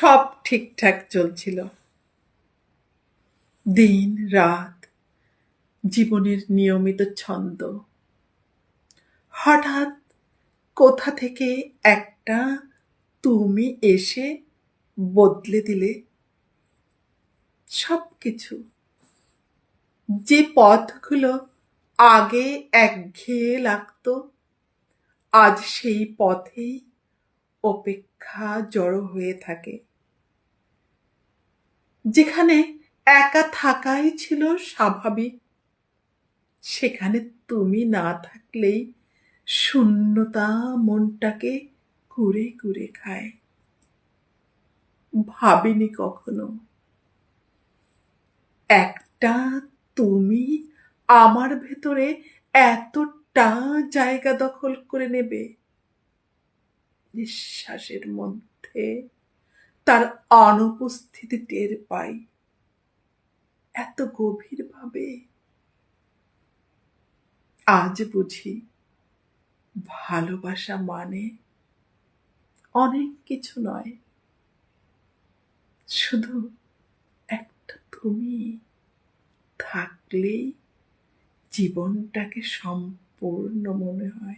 সব ঠিকঠাক চলছিল। দিন রাত, জীবনের নিয়মিত ছন্দ। হঠাৎ কোথা থেকে একটা তুমি এসে বদলে দিলে সবকিছু। যে পথগুলো আগে একঘেয়ে লাগতো, আজ সেই পথেই অপেক্ষা জড়ো হয়ে থাকে। যেখানে একা থাকাই ছিল স্বাভাবিক, সেখানে তুমি না থাকলেই শূন্যতা মনটাকে কুরে কুরে খায়। ভাবিনি কখনো একটা তুমি আমার ভেতরে এতটা জায়গা দখল করে নেবে। নিঃশ্বাসের মধ্যে তার অনুপস্থিতি টের পাই এত গভীর ভাবে। আজ বুঝি ভালোবাসা মানে অনেক কিছু নয়, শুধু একটা তুমি থাকলেই জীবনটাকে সম্পূর্ণ মনে হয়।